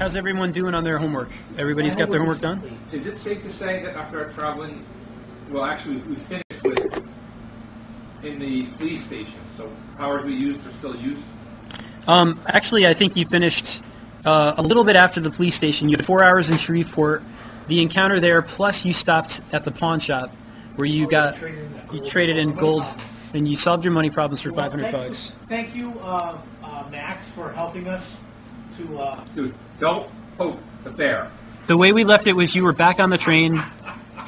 How's everyone doing on their homework? Everybody's got their homework done? Is it safe to say that after our traveling, well, actually, we finished with it in the police station, so powers we used are still used? Actually, I think you finished a little bit after the police station. You had 4 hours in Shreveport. The encounter there, plus you stopped at the pawn shop where you traded in gold, and you solved your money problems for $500. Thank you, Max, for helping us to... Dude, don't poke the bear. The way we left it was you were back on the train,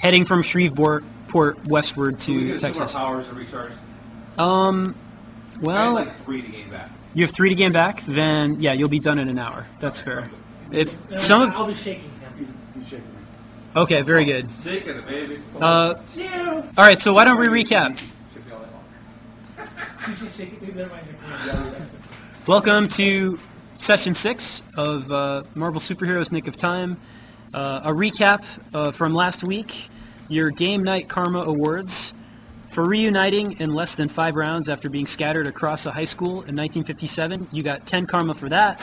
heading from Shreveport westward to Texas. Our powers are recharged? Well... I had like 3 to gain back. You have 3 to gain back? Then, yeah, you'll be done in an hour. That's fair. I'll be shaking him. He's shaking me. Okay, very good. Shaking it, baby. Alright, so why don't we recap? Welcome to Session 6 of Marvel Superheroes Nick of Time. A recap from last week, your Game Night Karma Awards. For reuniting in less than 5 rounds after being scattered across a high school in 1957, you got 10 karma for that.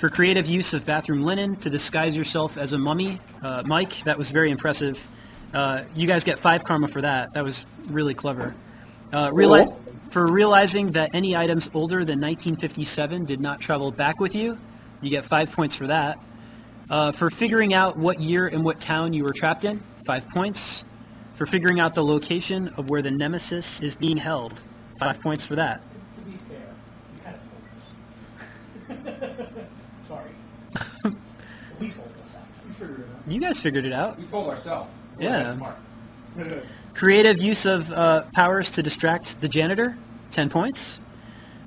For creative use of bathroom linen to disguise yourself as a mummy, Mike, that was very impressive. You guys get 5 karma for that. That was really clever. For realizing that any items older than 1957 did not travel back with you, you get 5 points for that. For figuring out what year and what town you were trapped in, 5 points. For figuring out the location of where the Nemesis is being held, 5 points for that. To be fair, you kind of told us. Sorry. We told us that. We figured it out. You guys figured it out. We told ourselves. Yeah. Smart. Creative use of powers to distract the janitor, 10 points.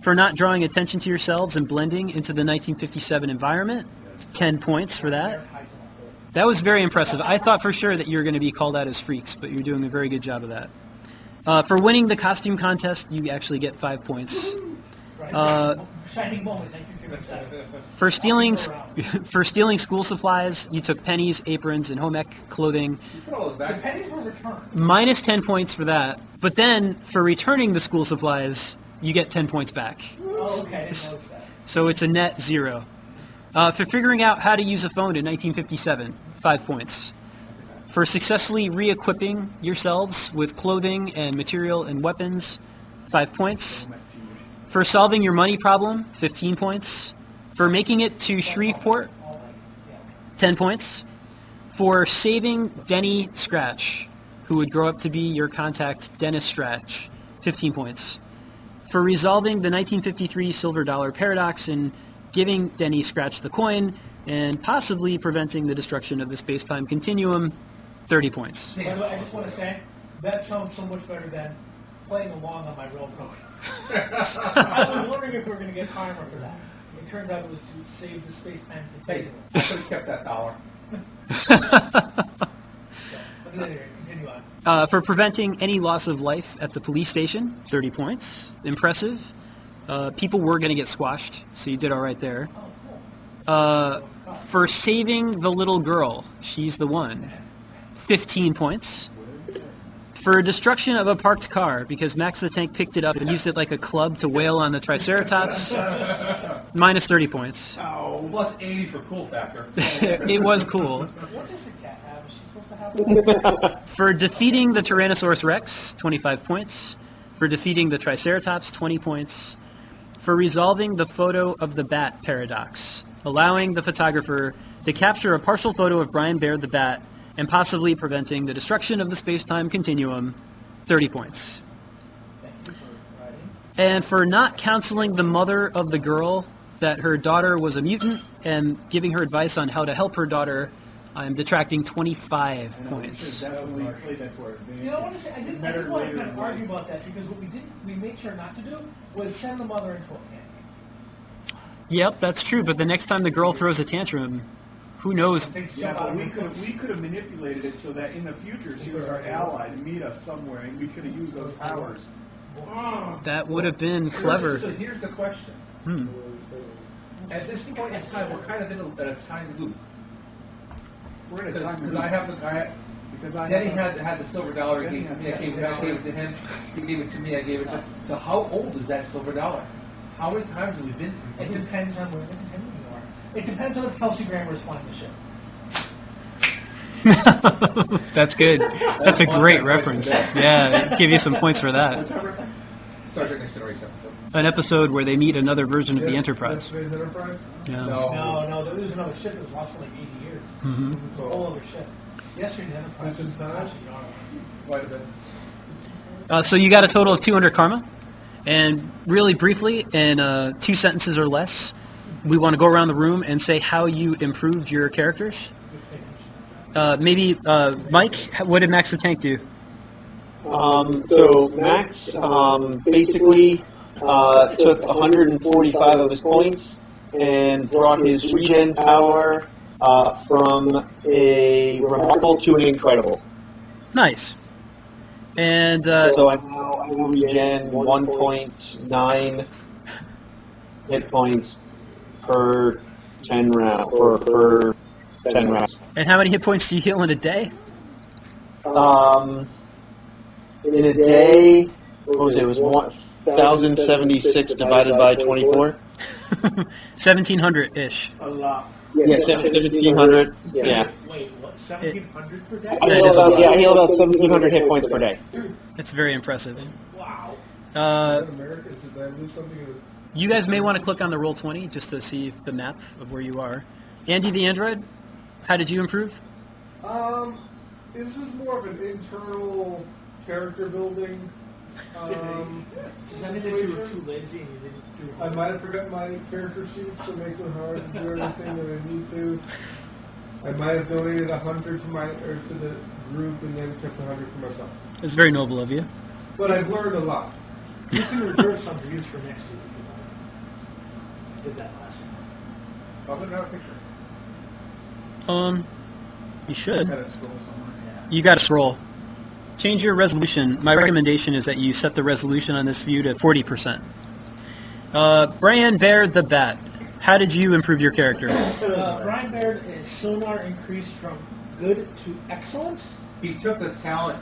For not drawing attention to yourselves and blending into the 1957 environment, 10 points for that. That was very impressive. I thought for sure that you were going to be called out as freaks, but you're doing a very good job of that. For winning the costume contest, you actually get 5 points. Shining moment, 1957. For stealing school supplies, you took pennies, aprons, and home ec clothing. The pennies were returned. Minus 10 points for that. But then, for returning the school supplies, you get 10 points back. Oh, okay. I didn't notice that. So it's a net 0. For figuring out how to use a phone in 1957, 5 points. For successfully re-equipping yourselves with clothing and material and weapons, 5 points. For solving your money problem, 15 points. For making it to Shreveport, 10 points. For saving Denny Scratch, who would grow up to be your contact, Dennis Scratch, 15 points. For resolving the 1953 silver dollar paradox and giving Denny Scratch the coin, and possibly preventing the destruction of the space-time continuum, 30 points. By the way, I just want to say, that sounds so much better than playing along on my railroad. I was wondering if we were going to get karma for that. It turns out it was to save the space-time continuum. Hey, I could have kept that dollar. So, anyway, continue on. For preventing any loss of life at the police station, 30 points. Impressive. People were going to get squashed, so you did all right there. For saving the little girl, she's the one, 15 points. For destruction of a parked car, because Max the Tank picked it up and used it like a club to wail on the Triceratops, minus 30 points. Oh, plus 80 for cool factor. It was cool. What does the cat have? Is she supposed to have For defeating the Tyrannosaurus Rex, 25 points. For defeating the Triceratops, 20 points. For resolving the photo of the bat paradox, allowing the photographer to capture a partial photo of Brian Baird the bat and possibly preventing the destruction of the space-time continuum, 30 points. And for not counseling the mother of the girl that her daughter was a mutant and giving her advice on how to help her daughter, I'm detracting 25 points. You know what I didn't want to kind of argue about that, because what we made sure not to do was send the mother into a panic. Yep, that's true, but the next time the girl throws a tantrum, who knows? Yeah, but we could have manipulated it so that in the future she was our ally to meet us somewhere, and we could have used those powers. That would have been clever. So here's the question. At this point in time, we're kind of in a time loop. We're in a time loop. Because Denny had the silver dollar. He gave it to me. I gave it to him. He gave it to me. I gave it to. So how old is that silver dollar? How many times have we been through? It depends on where the continuum you are. It depends on if Kelsey Grammer is flying the ship. That's good. That's a great reference. Yeah, give you some points for that. Star Trek Next Generation episode. An episode where they meet another version of the Enterprise. Space Enterprise? Yeah. No, there was another ship that was lost for like 80 years. Mm-hmm. It's a whole other ship. Yesterday's Enterprise was actually Quite a bit. So you got a total of 200 karma, and really briefly, in 2 sentences or less, we want to go around the room and say how you improved your characters. Maybe Mike, what did Max the Tank do? So Max basically took 145 of his points and brought his regen power from a remarkable to an incredible. Nice. And so I now regen 1.9 hit points per 10 rounds, or per 10 rounds. And how many hit points do you heal in a day? In a day, what was it? It was 1,076 divided by 24. 1,700-ish. A lot. Yeah, 1,700. Yeah. Wait, what? 1,700 per day? I heal about 1,700 hit points per day. That's very impressive. Wow. You guys may want to click on the Roll20 just to see the map of where you are. Andy the Android, how did you improve? This is more of an internal character building. Does that mean that you were too lazy and you didn't do it? I might have forgotten my character sheets, so it makes it hard to do everything that I need to. I might have donated 100 to the group and then kept 100 for myself. It's very noble of you. But I've learned a lot. You can reserve some to use for next week if you want. Did that last time. I'll put out a picture. You should. Gotta scroll somewhere. Yeah. You got to scroll. Change your resolution. My recommendation is that you set the resolution on this view to 40%. Brian Baird the Bat, how did you improve your character? Brian Baird is sonar increased from good to excellent. He took the talent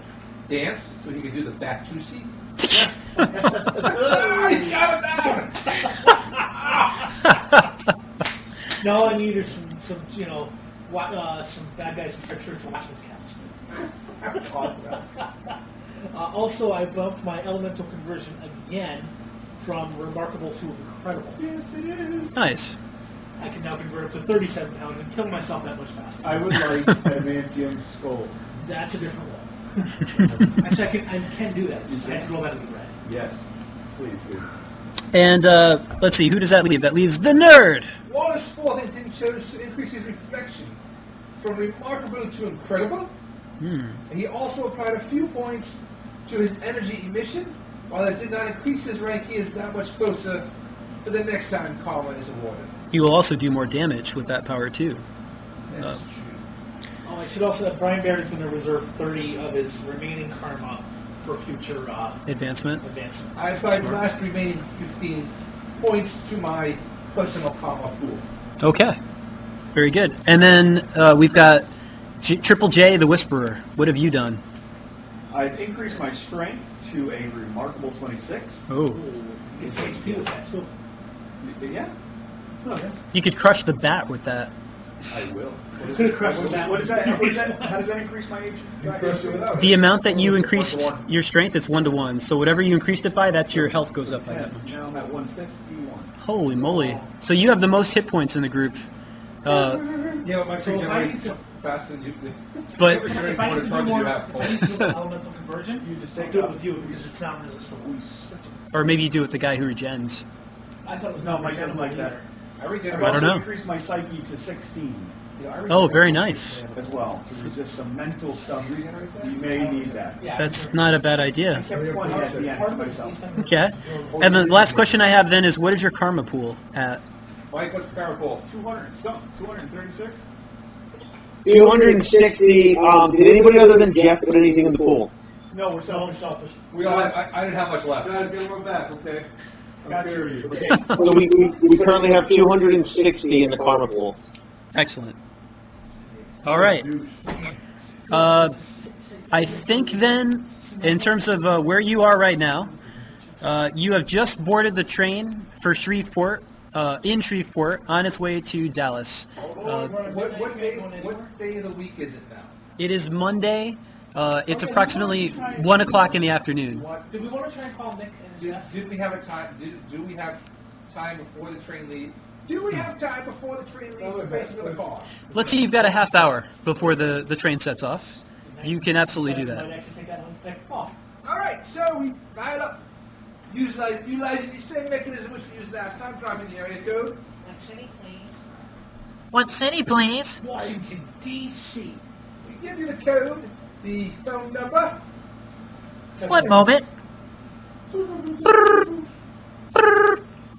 dance so he could do the Batusi. I shot him down! No, I needed some bad guys in shirts and watchman's caps. Also, I bumped my elemental conversion again from remarkable to incredible. Yes, it is. Nice. I can now convert up to 37 pounds and kill myself that much faster. I would like adamantium skull. That's a different one. Actually, I can do that. I have to roll that in the red. Yes, please do. And let's see, who does that leave? That leaves the nerd. Water sporting thing chose to increase his reflection from remarkable to incredible. And he also applied a few points to his energy emission. While it did not increase his rank, he is that much closer for the next time karma is awarded. He will also do more damage with that power too. That's true. Oh, I should also add Brian Baird is going to reserve 30 of his remaining karma for future advancement. I applied the last remaining 15 points to my personal karma pool. Okay. Very good. And then we've got Triple J, the Whisperer. What have you done? I've increased my strength to a remarkable 26. Oh. It's HP with that too. Yeah. Okay. You could crush the bat with that. I will. You could have crushed the bat. What is that? How does that increase my HP? The amount that you increased your strength, it's 1-to-1. So whatever you increased it by, that's your health goes up by that much. Now I'm at 151. Holy moly. So you have the most hit points in the group. Yeah, but my free generates faster than you do. But If I need to do more elemental conversion, you just take it with you because it's not resistible. or maybe you do it with the guy who regens. I thought it was No, not my gun like that. I regenerate. I don't know. Increased my psyche to 16 Oh, very nice. as well to resist some mental stuff. You may need that. Yeah, That's not a bad I idea. kept 20 at the end myself. Okay. And the last question I have then is, what is your karma pool at? Mike, what's the power pool? 236? 260. Did anybody other than Jeff put anything in the pool? No, we're selfish. We don't have, I didn't have much left. Guys, get one back, okay? Got you. Okay. So we currently have 260 in the karma pool. Excellent. All right. I think then, in terms of where you are right now, you have just boarded the train for Shreveport, in Shreveport on its way to Dallas. What day of the week is it now? It is Monday. It's approximately 1 o'clock in the afternoon. Do we want to try and call Nick and his guest? Did we have a time? Do we have time before the train leaves? Do we have time before the train leaves to pay for the car? Let's say you've got a half hour before the train sets off. You can absolutely do that. Might actually take that one next call. All right, so we dial up, utilizing the same mechanism which we used last time, dropping the area code. What city, please? What city, please? Washington, D.C. We give you the code, the phone number. One moment.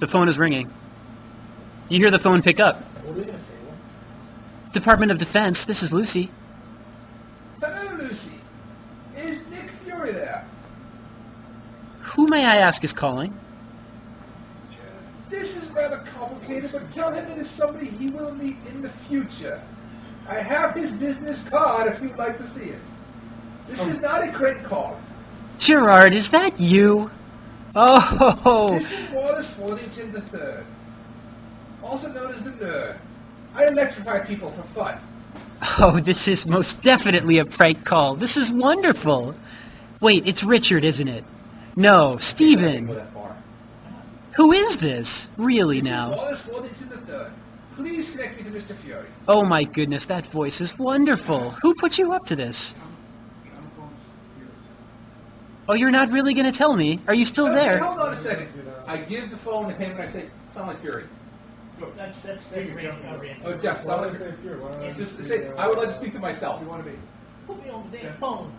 The phone is ringing. You hear the phone pick up. What are we going to say? Department of Defense, this is Lucy. Hello, Lucy. Is Nick Fury there? Who may I ask is calling? This is rather complicated, but tell him it is somebody he will meet in the future. I have his business card if you'd like to see it. This is not a credit card. Gerard, is that you? Oh. This is Wallace Worthington III, also known as the Nerd. I electrify people for fun. Oh, this is most definitely a prank call. This is wonderful. Wait, it's Richard, isn't it? No, Stephen. Who is this? Really now? Wallace Worthington III. Please connect me to Mr. Fury. Oh my goodness, that voice is wonderful. Who put you up to this? Oh, you're not really going to tell me? Are you still there? Hold on a second. I give the phone to him and I say, sound like Fury. That's Randy. Oh, Jeff, sound like Fury. Just say, I would like to speak to myself. You want to be? Put me on the damn phone.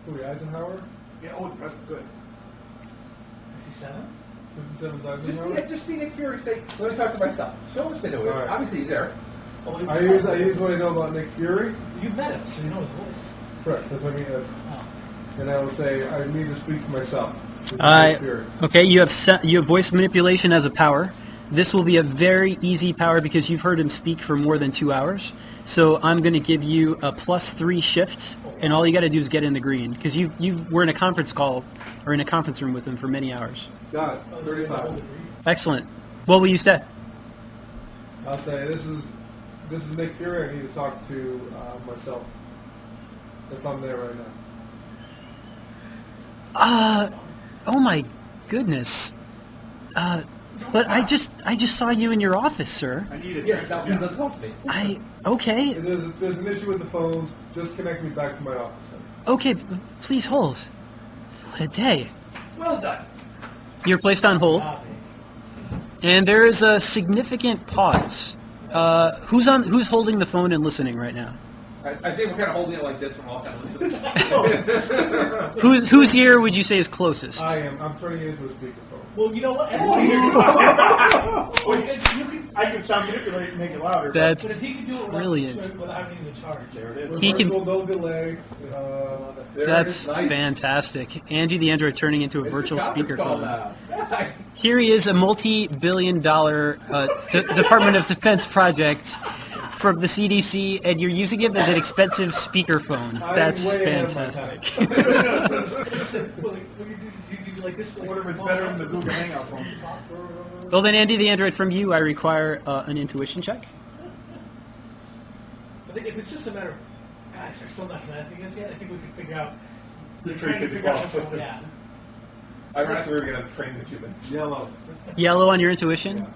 Who, Eisenhower? Yeah, oh, that's good. 57? 57 Eisenhower? Just be Nick Fury. Say, let me talk to myself. Show us they know it. Right. Obviously he's there. I use what I know about Nick Fury. You've met him, so you know his voice. Correct. That's what I mean. And I will say, I need to speak to myself. Okay, you have voice manipulation as a power. This will be a very easy power because you've heard him speak for more than 2 hours. So I'm going to give you a +3 shift, and all you got to do is get in the green because you were in a conference call or in a conference room with him for many hours. Got it. 35. Excellent. What will you say? I'll say this is Nick Fury. I need to talk to myself. If I'm there right now. Oh my goodness. But I just saw you in your office, sir. I need it. Yes, now please let's talk to me. Okay. There's an issue with the phones. Just connect me back to my office. Okay, please hold. What a day. Well done. You're placed on hold. And there is a significant pause. Who's holding the phone and listening right now? I think we're kind of holding it like this from all kind of listening. Who's here would you say is closest? I am. I'm turning it into a speakerphone. Well, you know what? I can sound manipulate and make it louder. That's but if he could do it brilliant. without having to charge, There it is. He can. No delay. That's fantastic. Andy the Android turning into a virtual speakerphone. Here he is, a multi-billion-dollar Department of Defense project from the CDC, and you're using it as an expensive speakerphone. That's fantastic. What if it's better than the Google Hangout phone? Well then, Andy the Android, from you, I require an intuition check. I think if it's just a matter of, guys, they're still not connecting us yet, I think we can figure out. The trace of the Yeah. I reckon we were going to train the human. Yellow. Yellow on your intuition. Yeah.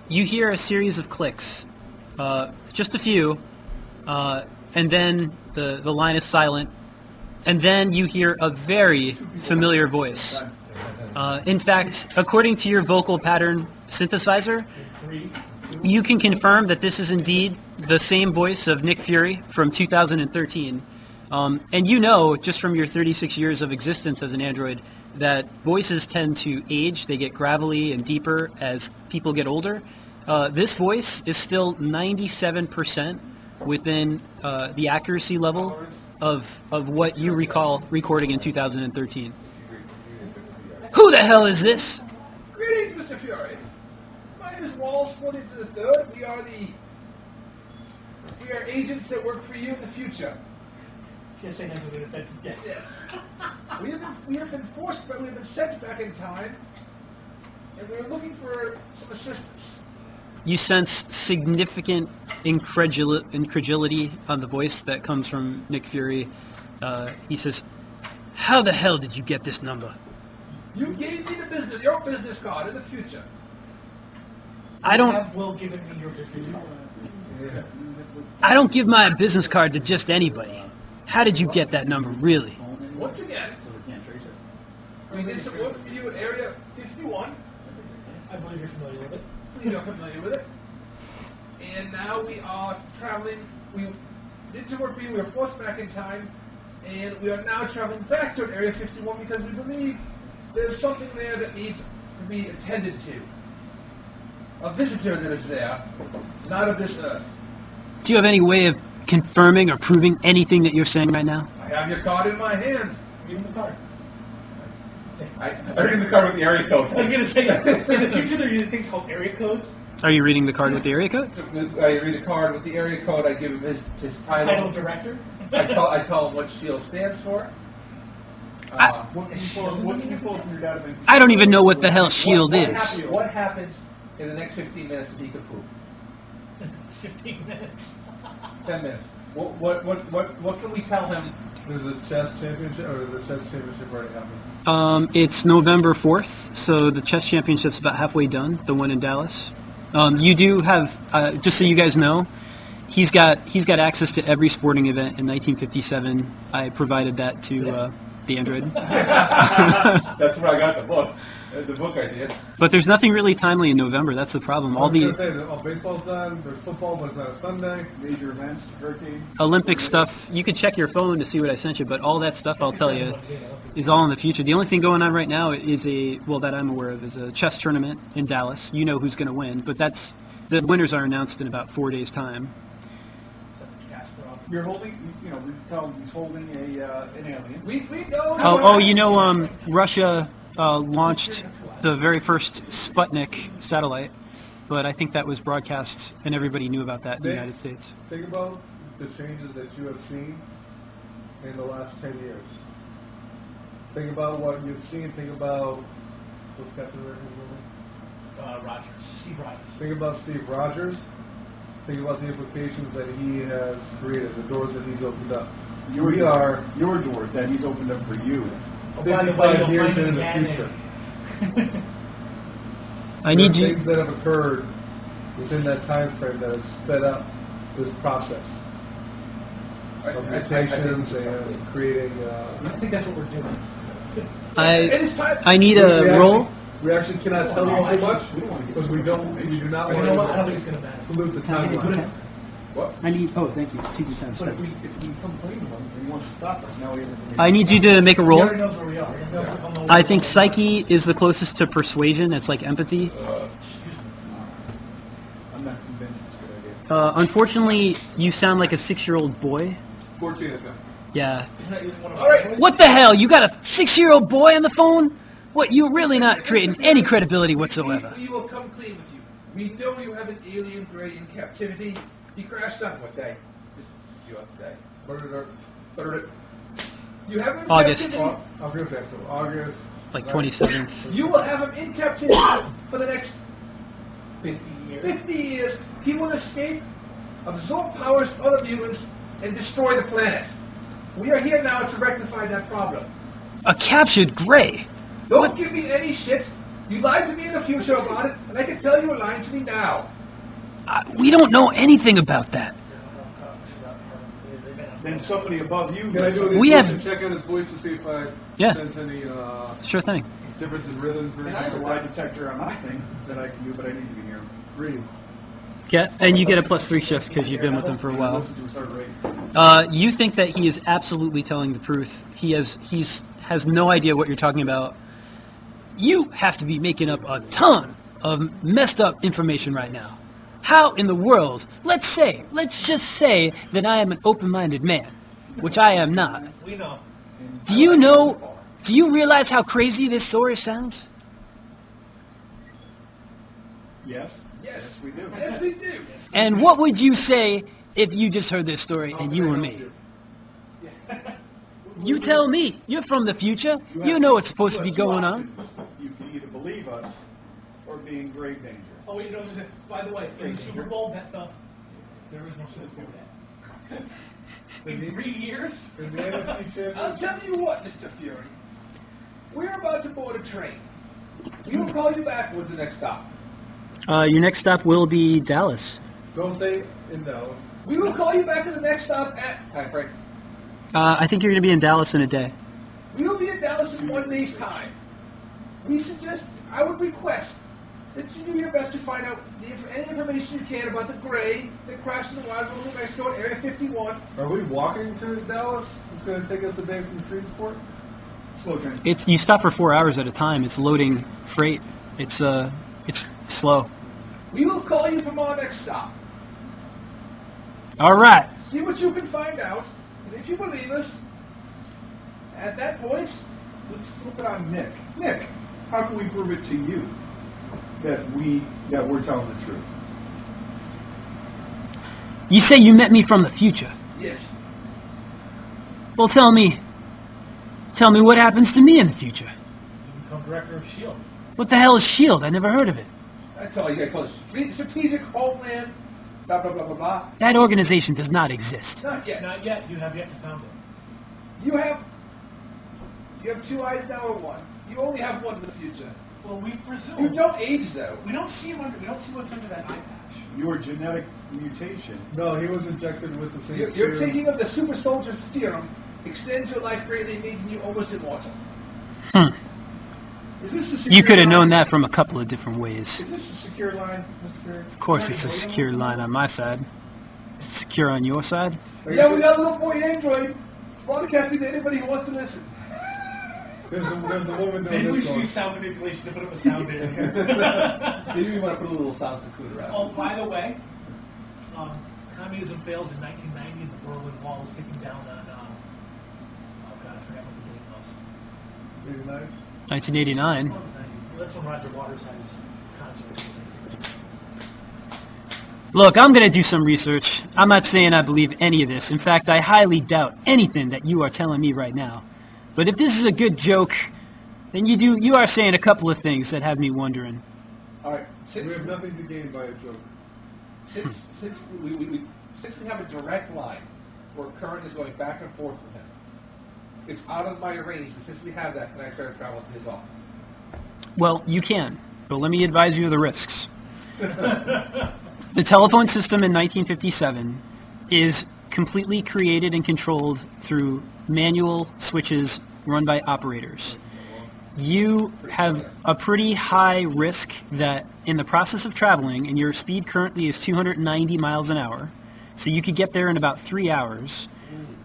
You hear a series of clicks, just a few, and then the line is silent, and then you hear a very familiar voice. In fact, according to your vocal pattern synthesizer, you can confirm that this is indeed the same voice of Nick Fury from 2013. And you know, just from your 36 years of existence as an android, that voices tend to age. They get gravelly and deeper as people get older. This voice is still 97% within the accuracy level of what you recall recording in 2013. Who the hell is this? Greetings, Mr. Fury. My name is Wallace Worthington III. We are agents that work for you in the future. Yes. We have been forced, but we have been sent back in time, and we were looking for some assistance. You sense significant incredulity on the voice that comes from Nick Fury. He says, "How the hell did you get this number?" You gave me your business card in the future. I don't. Have Will given me your business card? Yeah. I don't give my business card to just anybody. How did you get that number, really? Once again, we did some work for you at Area 51. I believe you're familiar with it. We are familiar with it. And now we are traveling. We did some work for you. We were forced back in time. And we are now traveling back to Area 51 because we believe there's something there that needs to be attended to. A visitor that is there, not of this earth. Do you have any way of confirming or proving anything that you're saying right now? I have your card in my hand. Give him the card. I read the card with the area code. I was going to say, in the future they're using things called area codes. Are you reading the card with the area code? I read the card with the area code. I give him his title. Director. I tell him what SHIELD stands for. What can you pull from your database? I don't even know what the hell SHIELD is. What happens in the next 15 minutes if he could prove? 15 minutes. 10 minutes. What can we tell him? There's a chess championship, or the chess championship already happened? It's November 4th, so the chess championship's about halfway done, the one in Dallas. You do have, just so you guys know, he's got access to every sporting event in 1957. I provided that to the android. That's where I got the book. The book I did. But there's nothing really timely in November. That's the problem. All the baseball's done. There's football, but it's not a Sunday. Major events, hurricanes. Olympic stuff. You can check your phone to see what I sent you, but all that stuff I'll tell you is all in the future. The only thing going on right now is that I'm aware of is a chess tournament in Dallas. You know who's going to win, but the winners are announced in about 4 days' time. You're holding, we tell him he's holding an alien. We know. Russia launched the very first Sputnik satellite, but I think that was broadcast and everybody knew about that in the United States. Think about the changes that you have seen in the last 10 years. Think about what you've seen. Think about what's Captain America's name? Rogers. Steve Rogers. Think about Steve Rogers. Think about the implications that he has created, the doors that he's opened up. Your doors that he's opened up for you. 55 years into the future. I need you. Things that have occurred within that time frame that have sped up this process of mutations and creating. I think that's what we're doing. I need a roll. We actually cannot tell you too much because we do not want to pollute the timeline. What? I need. Oh, thank you. Secret Santa. But if we complain to him and he wants to stop us, now we have information. I need you to make a roll. He already knows where we are. I think psyche is the closest to persuasion. It's like empathy. I'm not convinced it's a good idea. Unfortunately, you sound like a 6-year-old boy. 14 is Yeah. All right. What the hell? You got a 6-year-old boy on the phone? What? You're really not creating any credibility whatsoever. We will come clean with you. We know you have an alien brain in captivity. He crashed on what day? Just you up day. You have him in August. captivity. I was going to say August. Like 27th. You will have him in captivity for the next 50 years. 50 years. He will escape, absorb powers from other mutants, and destroy the planet. We are here now to rectify that problem. A captured Grey. Don't give me any shit. You lied to me in the future about it, and I can tell you are lying to me now. We don't know anything about that. Then somebody above you. Can I do We have check out his voice to see if I sense any sure thing. difference in rhythm versus And I have a lie detector on my thing that I can do, but I need to be here. reading. Yeah, and you get a +3 shift because you've been with him for a while. Listen to his heart rate. You think that he is absolutely telling the truth. He has no idea what you're talking about. You have to be making up a ton of messed up information right now. How in the world? Let's just say that I am an open-minded man, which I am not. We know. Do you realize how crazy this story sounds? Yes. Yes, we do. Yes, we do. And what would you say if you just heard this story and you were me? You tell me. You're from the future. You know what's supposed to be going on. You can either believe us be in grave danger. Oh, wait, no, by the way, in the Super Bowl, there is no Super Bowl yet. In 3 years? In the NFC Championship. I'll tell you what, Mr. Fury. We're about to board a train. We will call you back. What's the next stop? Your next stop will be Dallas. Don't say in Dallas. We will call you back at the next stop at... Time frame. I think you're going to be in Dallas in a day. We will be in Dallas in 1 day's time. I would request that you do your best to find out any information you can about the Gray that crashed in the wilds of New Mexico at Area 51. Are we walking to Dallas? It's going to take us a day from Shreveport? Slow train. You stop for 4 hours at a time. It's loading freight. It's slow. We will call you from our next stop. All right. See what you can find out, and if you believe us, at that point, Let's flip it on Nick. Nick, how can we prove it to you that we're telling the truth? You say you met me from the future. yes. Well, tell me what happens to me in the future. You become director of S.H.I.E.L.D. What the hell is S.H.I.E.L.D.? I never heard of it. That's all you got to call it. Strategic Homeland, blah, blah, blah, blah, blah. That organization does not exist. Not yet. Not yet. You have yet to found it. You have 2 eyes now or one. You only have one in the future. Well, we presume. You don't age, though. We don't see what's under that eye patch. Your genetic mutation. No, he was injected with the same Your serum. taking of the super soldier serum extends your life greatly, making you almost immortal. Is this a secure You could have known line? that from a couple of different ways. Is this a secure line, Mr. Fury? Of course, it's a secure line on my side. Is it secure on your side? Yeah, we got a little boy Android broadcasting to anybody who wants to listen. There's a woman Maybe doing we this should one. use sound manipulation to put up a sound bit in here. Maybe we want to put a little sound includer out. Oh, by the way, communism fails in 1990 and the Berlin Wall is kicking down on, oh God, I forgot what the date was. 1989. 89? That's when Roger Waters had his concert. Look, I'm going to do some research. I'm not saying I believe any of this. In fact, I highly doubt anything that you are telling me right now. But if this is a good joke, then you are saying a couple of things that have me wondering. All right. We have nothing to gain by a joke. Since we have a direct line where current is going back and forth with him, it's out of my range. But since we have that, can I try to travel to his office? Well, you can, but let me advise you of the risks. The telephone system in 1957 is completely created and controlled through manual switches run by operators. You have a pretty high risk that in the process of traveling, and your speed currently is 290 miles an hour, so you could get there in about 3 hours.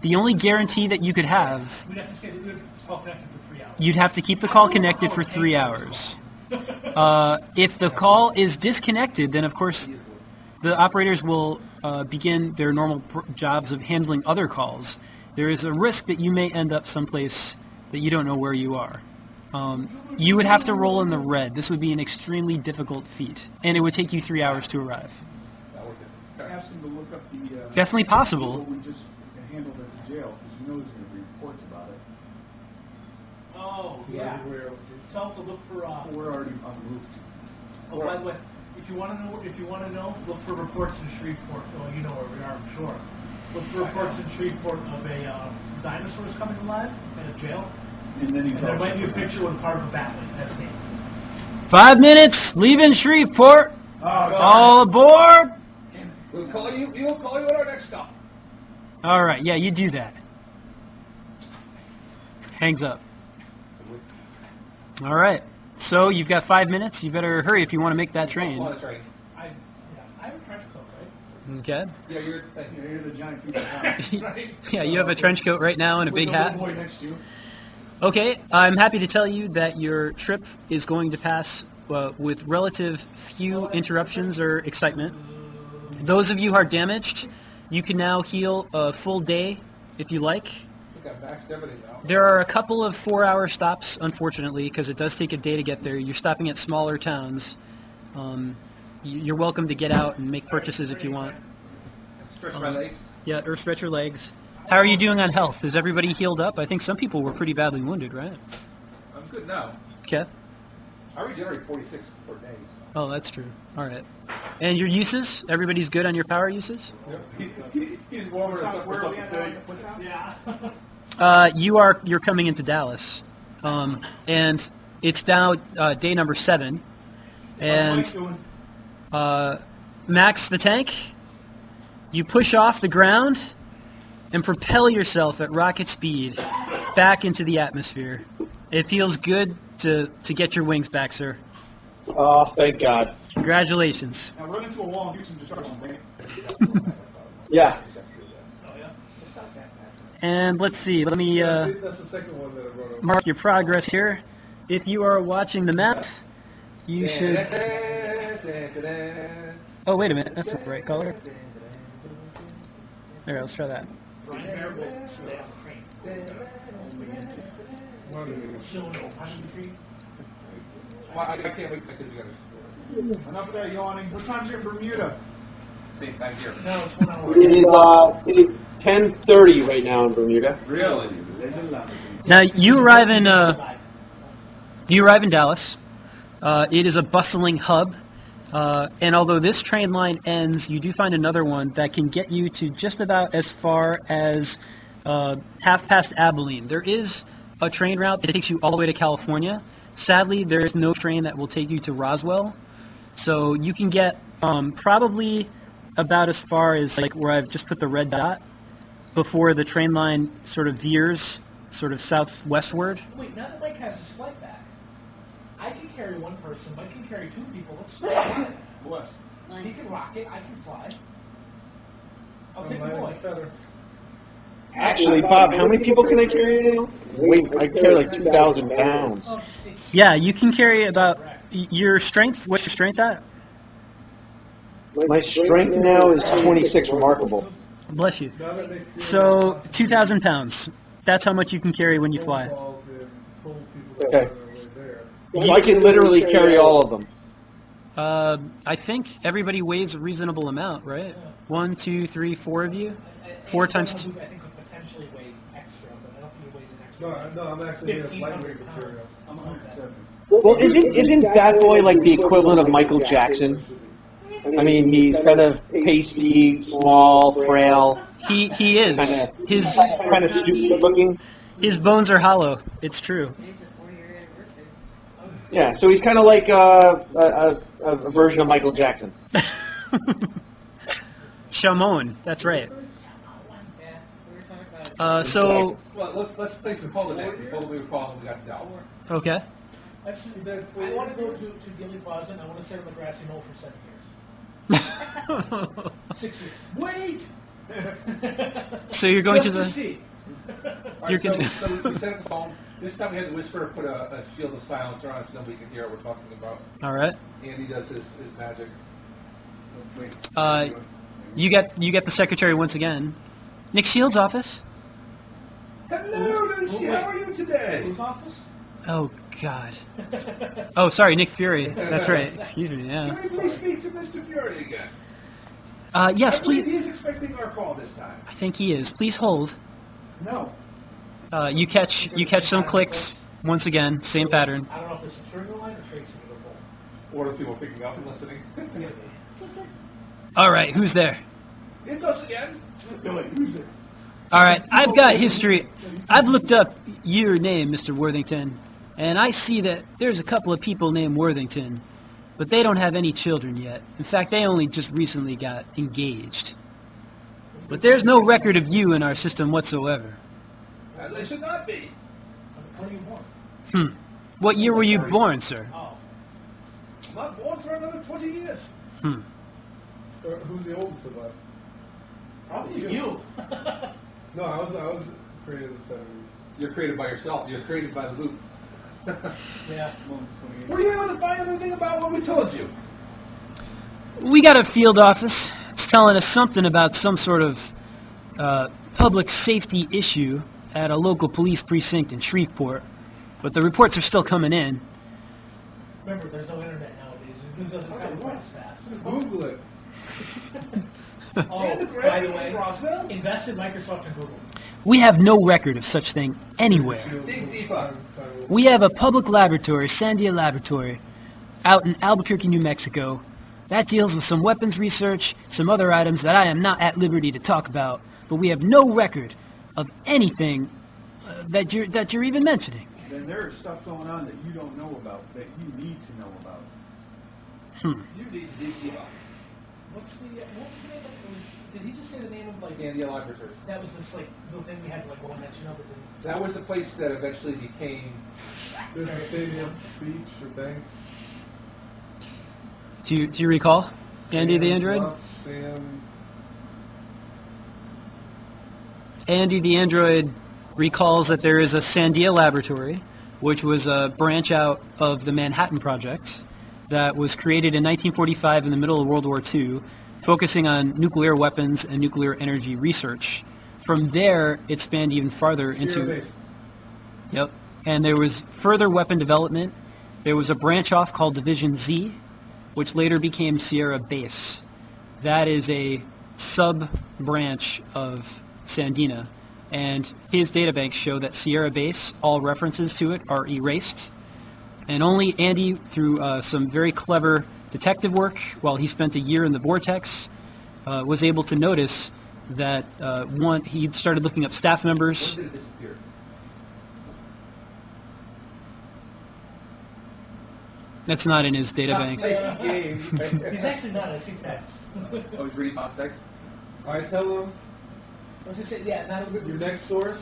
The only guarantee that you could have, We'd have to stay we'd have to call connected for 3 hours. you'd have to keep the call connected for 3 hours. If the call is disconnected, then of course the operators will begin their normal jobs of handling other calls. There is a risk that you may end up someplace that you don't know where you are. You would have to roll in the red. This would be an extremely difficult feat, and it would take you 3 hours to arrive. Ask him to look up the... Definitely possible. What we just handled at the jail, because you know there's going to be reports about it. Oh, yeah. Tell them to look for... We're already on the roof. Oh, by the way, if you want to know, look for reports in Shreveport. Well, you know where we are, I'm sure. Look for reports in Shreveport of a dinosaurs coming alive in a jail. And then he There tells might be a us picture with part of a bat wing. That's me. 5 minutes, leaving Shreveport. All aboard. We'll call you. We will call you at our next stop. All right, yeah, you do that. Hangs up. All right, so you've got 5 minutes. You better hurry if you want to make that train. On the train. I have a trench coat, right? Okay. Yeah, you're the giant piece of house. Right. Yeah, you have a trench coat right now and a big With the hat. little boy next to you. Okay, I'm happy to tell you that your trip is going to pass with relative few interruptions or excitement. Those of you who are damaged, you can now heal a full day if you like. I think I've maxed everything now. There are a couple of 4-hour stops, unfortunately, because it does take a day to get there. You're stopping at smaller towns. You're welcome to get out and make purchases if you want. Stretch my legs. Yeah, or stretch your legs. How are you doing on health? Is everybody healed up? I think some people were pretty badly wounded, right? I'm good now. Okay. I regenerate 46 per day. Oh, that's true. All right. And your uses? Everybody's good on your power uses? He's warming us up for something big. Yeah. You're coming into Dallas, and it's now day number 7, and Max the tank, you push off the ground and propel yourself at rocket speed back into the atmosphere. It feels good to get your wings back, sir. Oh, thank God. Congratulations. Now run into a wall and do some destruction, right? Yeah. And let's see, let me That's the second one that I wrote over. mark your progress here. If you are watching the map, you should... Oh, wait a minute, that's not the right color. There, let's try that. Brian Bear will stay on the train. Still no punching the tree. Well, I can't wait to get together. Enough of that yawning. What time's it in Bermuda? Same time here. No, it's 1 hour. It is 10:30 right now in Bermuda. Really? Now, you arrive in Dallas. It is a bustling hub. And although this train line ends, you do find another one that can get you to just about as far as half past Abilene. There is a train route that takes you all the way to California. Sadly, there is no train that will take you to Roswell. So you can get probably about as far as like where I've just put the red dot before the train line sort of veers sort of southwestward. Wait, now that Mike has his flight back, I can carry one person, Mike can carry 2 people. Let's fly. Bless. He can rocket, I can fly. I'll take the Mine boy. is feather. Actually, Bob, how many people can I carry now? Wait, I carry like 2,000 pounds. Oh, Yeah, you can carry about your strength. What's your strength at? My strength now is 26 remarkable. Bless you. Now that they feel So 2,000 pounds. That's how much you can carry when you phone fly. calls and told people Okay. on their way there. So I can literally carry all of them. I think everybody weighs a reasonable amount, right? 1, 2, 3, 4 of you. 4 times I 2. think could potentially weigh extra, but I don't think he weighs an extra. No, I'm actually in 1,500 lightweight pounds. material. I'm 170. Well, isn't that boy like the equivalent of Michael Jackson? I mean, he's kind of pasty, small, frail, He is. His kind of stupid looking. his bones are hollow. It's true. Yeah, so he's kind of like a version of Michael Jackson. Shamon. That's right. So Well, let's place the call today before we call when we got to Dallas. okay. Actually, I want to go to Gilly Plaza and I want to sit on the grassy knoll for 7 years. 6 years. Wait! So you're going to Just the. see. You're So gonna. we set up the phone. This time we had the whisperer put a shield of silence around us so nobody can hear what we're talking about. All right. Andy does his magic. You get the secretary once again. Nick Shields' office. Hello, Lucy. How are you today? Whose office? Oh God. Oh, sorry, Nick Fury. That's right. Excuse me. Can Yeah. we please speak to Mr. Fury again? Yes, I believe please. he is expecting our call this time. I think he is. Please hold. No. You catch some clicks once again. Same pattern. I don't know if it's a trigger line or Tracy or both. What are people picking up and listening? All right. Who's there? It's us again. All right. I've got history. I've looked up your name, Mr. Worthington, and I see that there's a couple of people named Worthington, but they don't have any children yet. In fact, they only just recently got engaged. But there's no record of you in our system whatsoever. They should not be. When are you born? What year were you born, sir? Oh. I'm not born for another 20 years. Who's the oldest of us? Probably you. No, I was created in the 70s. You're created by yourself. You're created by the loop. Yeah. Were you able to find anything about what we told you? We got a field office. It's telling us something about some sort of public safety issue at a local police precinct in Shreveport, but the reports are still coming in. Remember, there's no internet nowadays. News doesn't come quite as fast. Google it. Oh, And the by the Grammy way, in Roswell? invest in Microsoft and Google. We have no record of such thing anywhere. Dig deeper. We have a public laboratory, Sandia Laboratory, out in Albuquerque, New Mexico. That deals with some weapons research, some other items that I am not at liberty to talk about, but we have no record of anything that you're even mentioning. Then there is stuff going on that you don't know about, that you need to know about. You need to dig deep. What was the name of it? Did he just say the name of, like... Sandia Laboratories. That was this, like, the thing we had to, like, go and mention of it? That was the place that eventually became... There's a stadium, beach, or banks. Do you recall, Andy the android? Andy the android recalls that there is a Sandia Laboratory, which was a branch out of the Manhattan Project that was created in 1945 in the middle of World War II, focusing on nuclear weapons and nuclear energy research. From there, it spanned even farther into... Yep. And there was further weapon development. There was a branch off called Division Z, which later became Sierra Base. That is a sub-branch of Sandina, and his databanks show that Sierra Base, all references to it are erased, and only Andy, through some very clever detective work, while he spent a year in the Vortex, was able to notice that he started looking up staff members. When did it disappear? That's not in his databanks. He's actually not. I see text. Oh, he's reading off text? I tell him, I was just saying, yeah, not a good... your next source,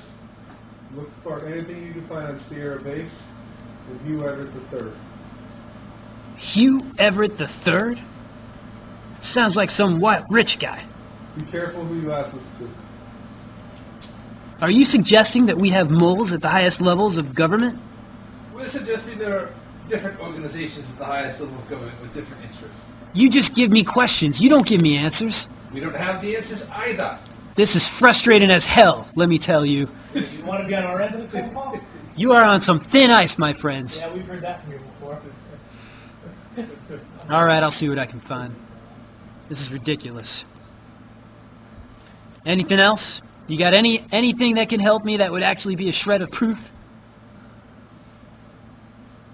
look for anything you can find on Sierra Base with Hugh Everett III. Hugh Everett III? Sounds like some white rich guy. Be careful who you ask this to. Are you suggesting that we have moles at the highest levels of government? We're suggesting there are different organizations at the highest level of government with different interests. You just give me questions. You don't give me answers. We don't have the answers either. This is frustrating as hell, let me tell you. You want to be on our end of the phone call? You are on some thin ice, my friends. Yeah, we've heard that from you before. All right, I'll see what I can find. This is ridiculous. Anything else? You got anything that can help me that would actually be a shred of proof?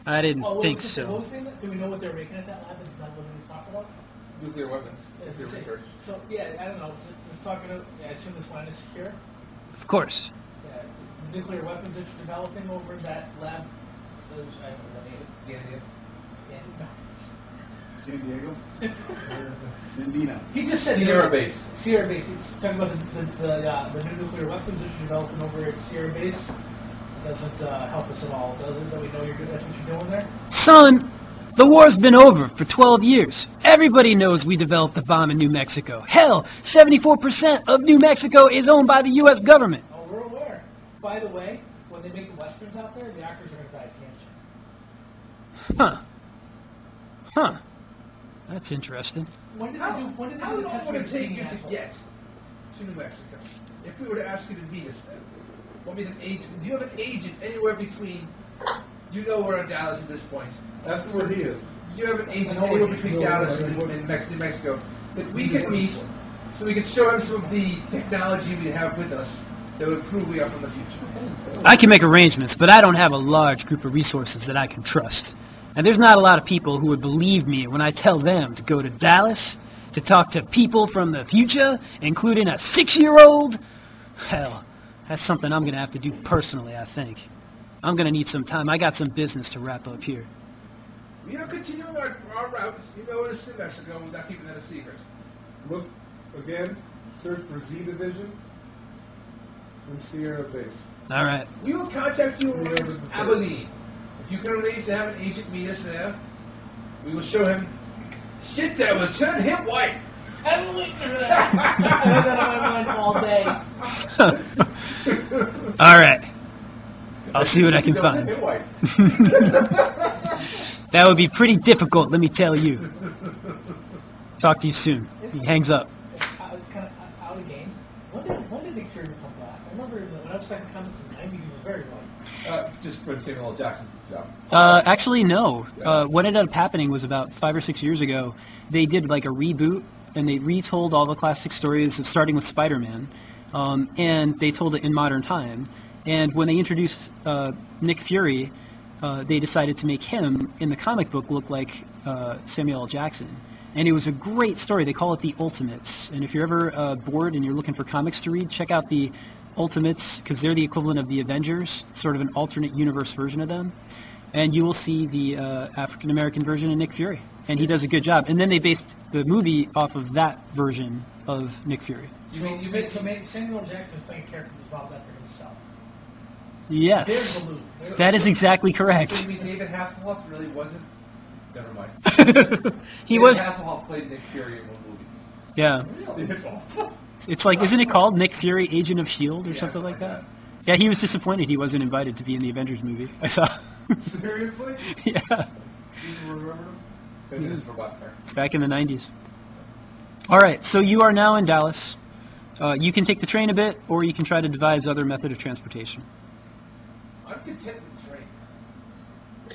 I didn't think so. Do we know what they're making at that lab? Is that what we talked about? Nuclear weapons. Yeah, Nuclear research. So, yeah, I don't know. Just talking to, I assume this line is secure? Of course. Yeah, nuclear weapons that you're developing over in that lab? I don't know the name. San Diego? Sandina. He just said Sierra Base. Sierra Base. He's talking about the new nuclear weapons that you're developing over at Sierra Base. Doesn't help us at all, does it? That we know that's what you're doing there? Son, the war's been over for 12 years. Everybody knows we developed the bomb in New Mexico. Hell, 74% of New Mexico is owned by the U.S. government. Oh, we're aware. By the way, when they make the westerns out there, the actors are going to die of cancer. Huh. That's interesting. When did How they do long the would it testing take in you to Indianapolis? get to New Mexico? If we were to ask you to meet us, what means an agent? Do you have an agent anywhere between? You know we're in Dallas at this point. That's where he is. Do you have an agent anywhere between Dallas and New Mexico that we could meet, so we could show him some of the technology we have with us that would prove we are from the future? I can make arrangements, but I don't have a large group of resources that I can trust. And there's not a lot of people who would believe me when I tell them to go to Dallas to talk to people from the future, including a 6-year-old. Hell, that's something I'm going to have to do personally, I think. I'm going to need some time. I got some business to wrap up here. We are continuing our route. You know it's New Mexico without keeping that a secret. Look, again, search for Z Division and Sierra Base. All right. We will contact you around Abilene. If you can arrange to have an agent meet us there, we will show him shit that will turn him white. I don't wait for that. I had that on my mind all day. All right. I'll see what I can find. That would be pretty difficult, let me tell you. Talk to you soon. He hangs up. Kind of out of game. When did Nick Fury come back? I remember when I was back in comics in the 90s, he was very young. Just for Samuel L. Jackson. Actually, no. What ended up happening was about 5 or 6 years ago, they did like a reboot, and they retold all the classic stories, starting with Spider-Man, and they told it in modern time. And when they introduced Nick Fury, they decided to make him, in the comic book, look like Samuel L. Jackson. And it was a great story. They call it the Ultimates. And if you're ever bored and you're looking for comics to read, check out the Ultimates, because they're the equivalent of the Avengers, sort of an alternate universe version of them. And you will see the African-American version of Nick Fury. And he does a good job. And then they based the movie off of that version of Nick Fury. Samuel L. Jackson's playing a character who's Bob Lefter himself. Yes. There's the loop. That is exactly correct. So you mean David Hasselhoff really wasn't? Never mind. He was. David Hasselhoff played Nick Fury in one movie. Yeah. It's awful. It's like, isn't it called Nick Fury, Agent of S.H.I.E.L.D. or something like that? Yeah, he was disappointed he wasn't invited to be in the Avengers movie. I saw. Seriously? Yeah. You remember him? It is for Butler. Back in the 90s. All right, so you are now in Dallas. You can take the train a bit, or you can try to devise other method of transportation. I'm content with the train.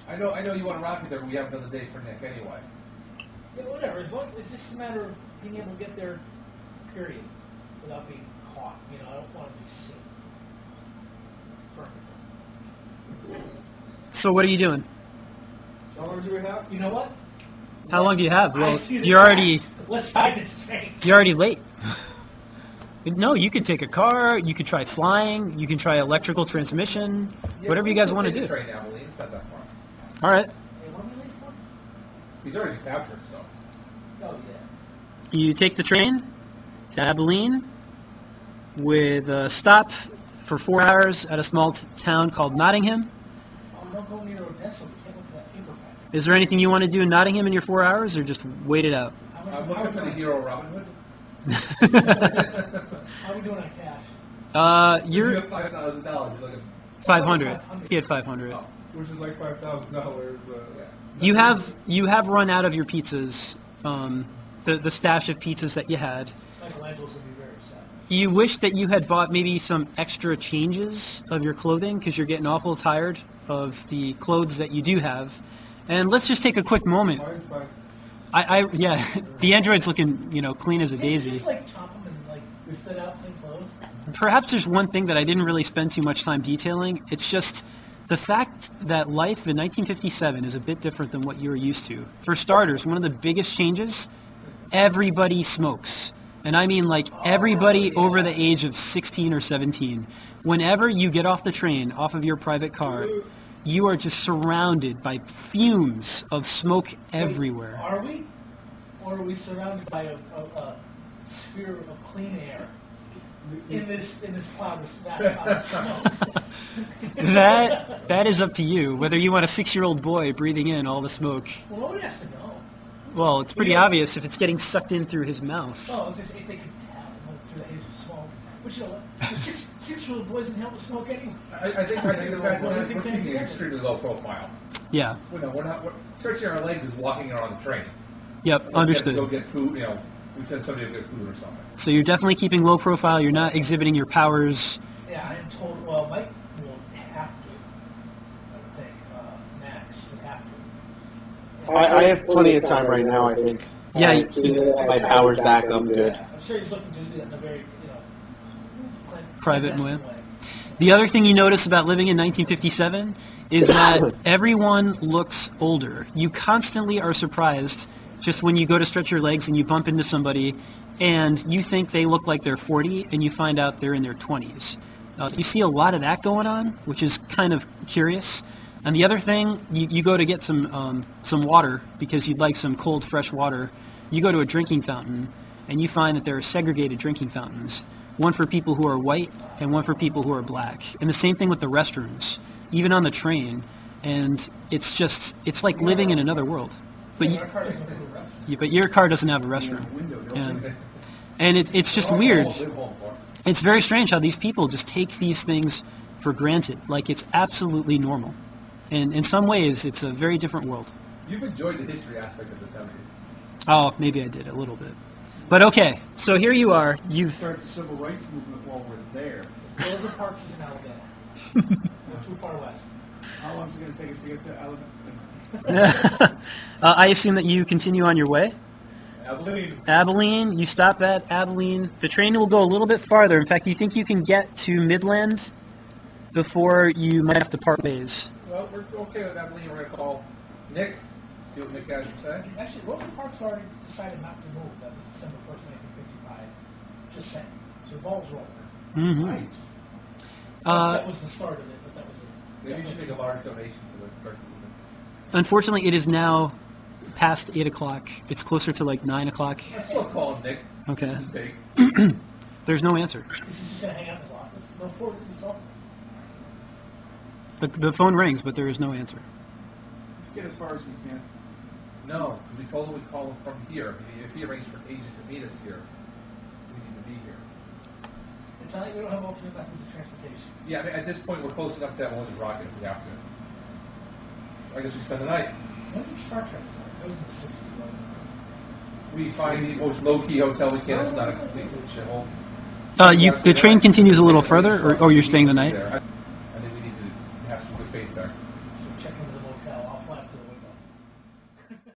I know you want to rocket there, but we haven't done the day for Nick anyway. Yeah, whatever. As long, it's just a matter of being able to get there, period, without being caught. You know, I don't want to be seen. Perfect. So what are you doing? How long do we have? You know what? How long do you have? Well, I see the you're tracks. already Let's ride this train. you're already late. No, you could take a car. You could try flying. You can try electrical transmission. Whatever you guys want to do. Train, Abilene. It's not that far. All right. Hey, what am I late for? He's already captured, so. Oh, yeah. You take the train to Abilene with a stop for 4 hours at a small town called Nottingham. Oh, don't go near Odessa. We can't look at that paper factory. Is there anything you want to do in Nottingham in your 4 hours, or just wait it out? I'm looking for the hero Robin Hood. How are we doing on cash? You're You have $5,000. You're looking. 500. He had 500. Oh. Which is like $5,000. You have run out of your pizzas, the stash of pizzas that you had. Michelangelo's going to be very upset. You wish that you had bought maybe some extra changes of your clothing, because you're getting awful tired of the clothes that you do have. And let's just take a quick moment. Fine. Yeah, the android's looking, clean as a Can't you daisy. just, like, chop them and, like, spit out clean clothes? Perhaps there's one thing that I didn't really spend too much time detailing. It's just the fact that life in 1957 is a bit different than what you're used to. For starters, one of the biggest changes, everybody smokes. And I mean like everybody over the age of 16 or 17. Whenever you get off the train, off of your private car, you are just surrounded by fumes of smoke everywhere. Are we? Or are we surrounded by a sphere of clean air in this cloud of smoke? That is up to you, whether you want a 6-year-old boy breathing in all the smoke. Well, nobody has to know. Well, it's pretty obvious if it's getting sucked in through his mouth. Oh, I was just if they could tell through the haze of smoke. But you know what? The 6-year-old boys in hell with smoke anyway. I think we're keeping it extremely low profile. Yeah. We're not stretching our legs is walking around the train. Yep, understood. Go get food, we send somebody to get food or something. So you're definitely keeping low profile. You're not exhibiting your powers. Yeah, I am told. Well, Mike will have to. I would think Max would have to. I have plenty of time right now, I think. Yeah, my power's back up good. Yeah, I'm sure he's looking to do that in a very, private way. The other thing you notice about living in 1957 is that everyone looks older. You constantly are surprised just when you go to stretch your legs and you bump into somebody and you think they look like they're 40 and you find out they're in their 20s. You see a lot of that going on, which is kind of curious. And the other thing, you go to get some water because you'd like some cold, fresh water. You go to a drinking fountain and you find that there are segregated drinking fountains. One for people who are white and one for people who are black. And the same thing with the restrooms, even on the train. And it's like living in another world. But but your car doesn't have a restroom. And it's just weird. It's very strange how these people just take these things for granted, like it's absolutely normal. And in some ways, it's a very different world. You've enjoyed the history aspect of this, haven't you? Oh, maybe I did a little bit. But okay, so here you are. You've Start the civil rights movement while we're there. Rosa Parks is in Alabama. Not too far west. How long is it going to take us to get to Alabama? I assume that you continue on your way. Abilene. You stop at Abilene. The train will go a little bit farther. In fact, you think you can get to Midland before you might have to part ways. Well, we're okay with Abilene. We're going to call Nick. See what Nick has to say. Actually, Rosa Parks already decided not to move. That was December 1st, 1955. Just saying. So the ball's rolling. Mm-hmm. Nice. That was the start of it, but that was it. Maybe you should make a large donation to the person. Unfortunately, it is now past 8 o'clock. It's closer to like 9 o'clock. I still call him Nick. Okay. This is big. There's no answer. Is he just going to hang out in his office? No forward to himself. The phone rings, but there is no answer. Let's get as far as we can. No, because we told him we'd call him from here. If he arranged for an agent to meet us here, we need to be here. It's not like we don't have alternate methods of transportation. Yeah, I mean, at this point, we're close enough to have one of the rocket if we have to. I guess we spend the night. When did Star Trek start? That was in the 60s, wasn't it? We find the most low-key hotel we can. It's not a complete shithole. The train continues a little further, or you're staying the night? I think we need to have some good faith there.